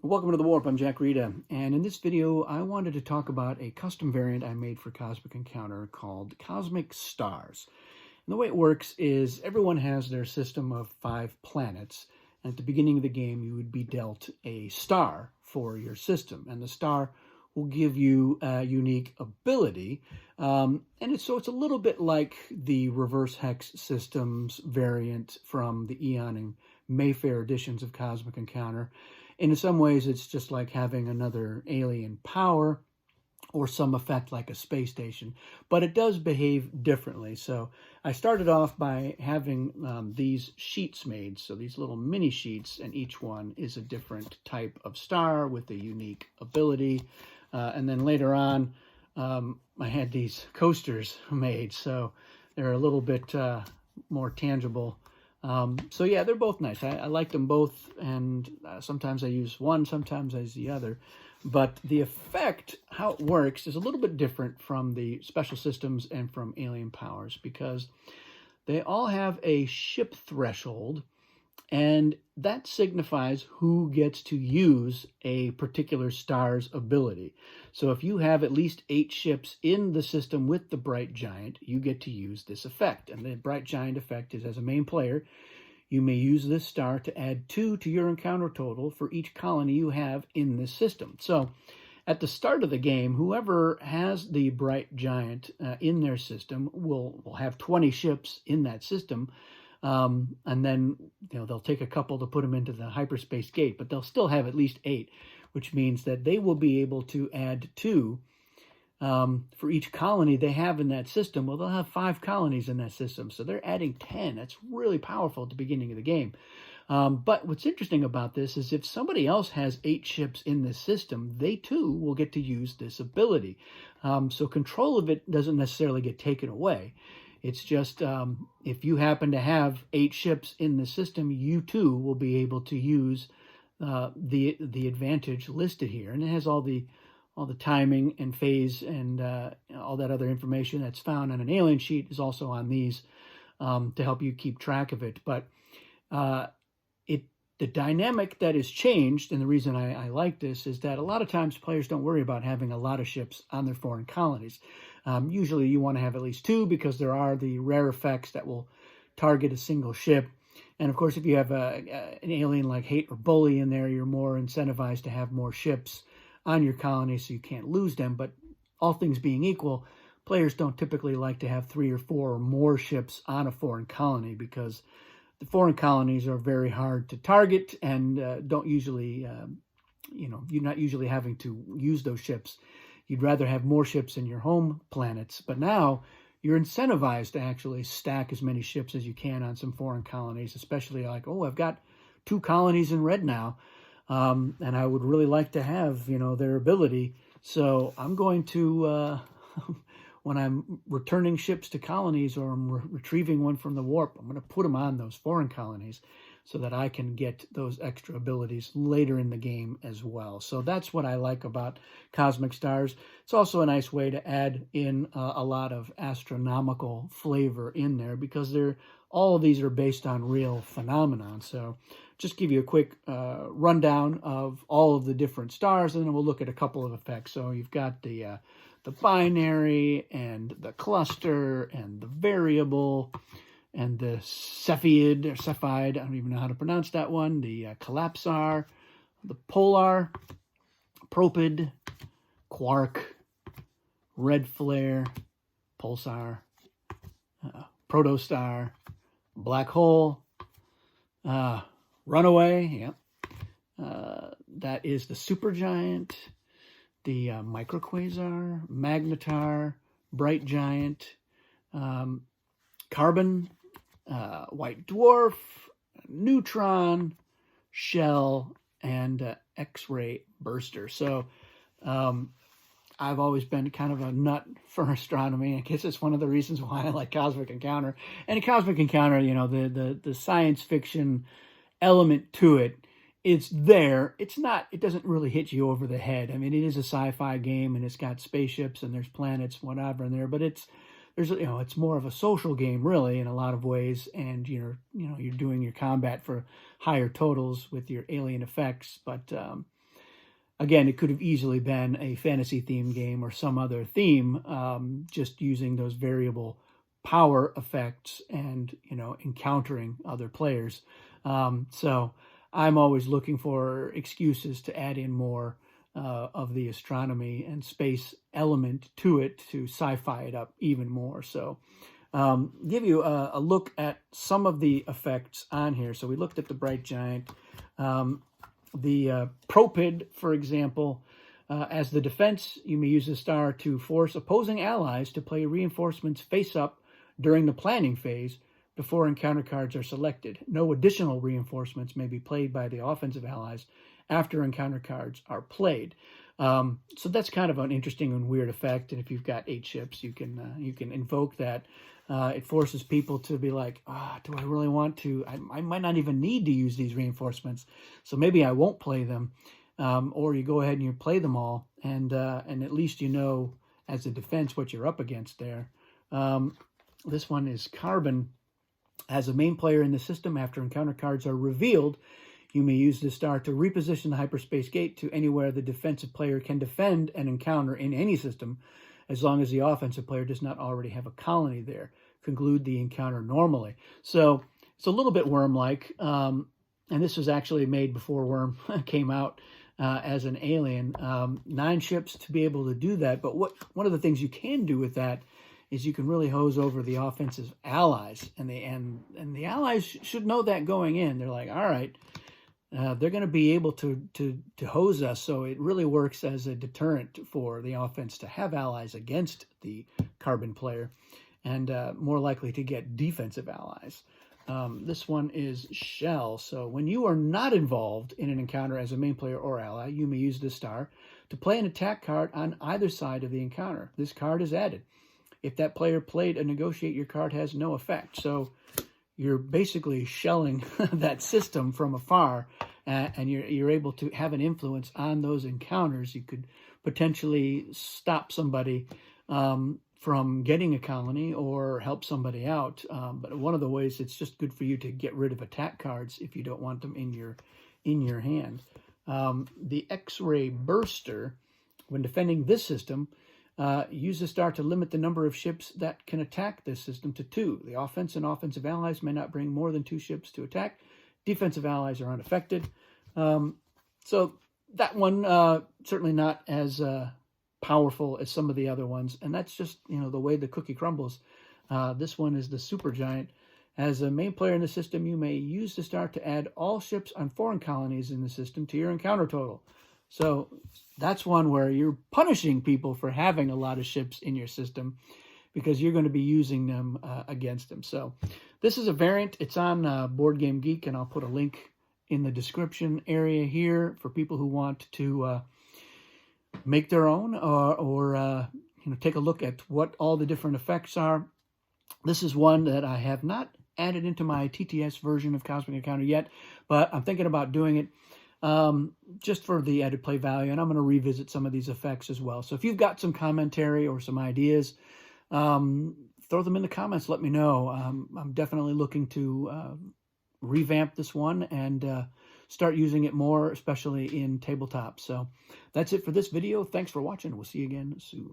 Welcome to The Warp. I'm Jack Rita, and in this video I wanted to talk about a custom variant I made for Cosmic Encounter called Cosmic Stars. And the way it works is everyone has their system of 5 planets, and at the beginning of the game you would be dealt a star for your system, and the star will give you a unique ability, and it's a little bit like the Reverse Hex Systems variant from the Eon and Mayfair editions of Cosmic Encounter. In some ways, it's just like having another alien power or some effect like a space station, but it does behave differently. So I started off by having these sheets made, so these little mini sheets, and each one is a different type of star with a unique ability. And then later on, I had these coasters made, so they're a little bit more tangible. So yeah, they're both nice. I like them both, and sometimes I use one, sometimes I use the other. But the effect, how it works, is a little bit different from the special systems and from alien powers, because they all have a ship threshold, and that signifies who gets to use a particular star's ability. So if you have at least 8 ships in the system with the Bright Giant, you get to use this effect. And the Bright Giant effect is, as a main player, you may use this star to add 2 to your encounter total for each colony you have in this system. So at the start of the game, whoever has the Bright Giant in their system will have 20 ships in that system. And then they'll take a couple to put them into the hyperspace gate, but they'll still have at least 8, which means that they will be able to add 2 for each colony they have in that system. Well, they'll have 5 colonies in that system, so they're adding 10. That's really powerful at the beginning of the game. But what's interesting about this is if somebody else has 8 ships in this system, they too will get to use this ability. So control of it doesn't necessarily get taken away. It's just if you happen to have 8 ships in the system, you too will be able to use the advantage listed here, and it has all the timing and phase and all that other information that's found on an alien sheet is also on these to help you keep track of it. But the dynamic that is changed, and the reason I like this, is that a lot of times players don't worry about having a lot of ships on their foreign colonies. Usually you want to have at least 2 because there are the rare effects that will target a single ship. And of course, if you have an alien like Hate or Bully in there, you're more incentivized to have more ships on your colony so you can't lose them. But all things being equal, players don't typically like to have 3 or 4 or more ships on a foreign colony because the foreign colonies are very hard to target and don't usually, you're not usually having to use those ships. You'd rather have more ships in your home planets. But now you're incentivized to actually stack as many ships as you can on some foreign colonies, especially like, oh, I've got 2 colonies in red now, and I would really like to have, their ability. So I'm going to, when I'm returning ships to colonies or I'm retrieving one from the warp, I'm going to put them on those foreign colonies so that I can get those extra abilities later in the game as well. So that's what I like about Cosmic Stars. It's also a nice way to add in a lot of astronomical flavor in there because all of these are based on real phenomenon. So just give you a quick rundown of all of the different stars, and then we'll look at a couple of effects. So you've got the binary and the cluster and the variable and the Cepheid, or Cephide, I don't even know how to pronounce that one, the Collapsar, the Polar, Propid, Quark, Red Flare, Pulsar, Protostar, Black Hole, Runaway, that is the Supergiant, the Microquasar, Magnetar, Bright Giant, Carbon, White Dwarf, Neutron, Shell, and X-Ray Burster. So I've always been kind of a nut for astronomy. I guess it's one of the reasons why I like Cosmic Encounter. And in Cosmic Encounter, the science fiction element to it, it's there. It doesn't really hit you over the head. I mean, it is a sci-fi game and it's got spaceships and there's planets, whatever in there, but it's more of a social game really in a lot of ways, and you're doing your combat for higher totals with your alien effects. But again, it could have easily been a fantasy themed game or some other theme, just using those variable power effects and, encountering other players. So I'm always looking for excuses to add in more of the astronomy and space element to it to sci-fi it up even more. So give you a look at some of the effects on here. So we looked at the Bright Giant. The Propid, for example, as the defense, you may use the star to force opposing allies to play reinforcements face-up during the planning phase before encounter cards are selected. No additional reinforcements may be played by the offensive allies after encounter cards are played. So that's kind of an interesting and weird effect. And if you've got 8 ships, you can invoke that. It forces people to be like, do I really want to? I might not even need to use these reinforcements, so maybe I won't play them. Or you go ahead and you play them all, and at least you know as a defense what you're up against there. This one is Carbon. As a main player in the system, after encounter cards are revealed, you may use this star to reposition the hyperspace gate to anywhere the defensive player can defend an encounter in any system, as long as the offensive player does not already have a colony there. Conclude the encounter normally. So it's a little bit Worm-like, and this was actually made before Worm came out as an alien. 9 ships to be able to do that, but one of the things you can do with that is you can really hose over the offensive allies, and the allies should know that going in. They're like, all right, they're going to be able to hose us, so it really works as a deterrent for the offense to have allies against the Carbon player, and more likely to get defensive allies. This one is Shell. So when you are not involved in an encounter as a main player or ally, you may use this star to play an attack card on either side of the encounter. This card is added. If that player played a negotiate, your card has no effect. So you're basically shelling that system from afar, and you're able to have an influence on those encounters. You could potentially stop somebody from getting a colony or help somebody out. But one of the ways, it's just good for you to get rid of attack cards if you don't want them in your hand. The X-Ray Burster, when defending this system, use the star to limit the number of ships that can attack this system to 2. The offense and offensive allies may not bring more than 2 ships to attack. Defensive allies are unaffected. So that one, certainly not as powerful as some of the other ones. And that's just, the way the cookie crumbles. This one is the Supergiant. As a main player in the system, you may use the star to add all ships on foreign colonies in the system to your encounter total. So that's one where you're punishing people for having a lot of ships in your system because you're going to be using them against them. So this is a variant. It's on Board Game Geek, and I'll put a link in the description area here for people who want to make their own or take a look at what all the different effects are. This is one that I have not added into my TTS version of Cosmic Encounter yet, but I'm thinking about doing it. Just for the added play value, and I'm going to revisit some of these effects as well. So if you've got some commentary or some ideas, throw them in the comments. Let me know. I'm definitely looking to revamp this one and start using it more, especially in tabletop. So that's it for this video. Thanks for watching. We'll see you again soon.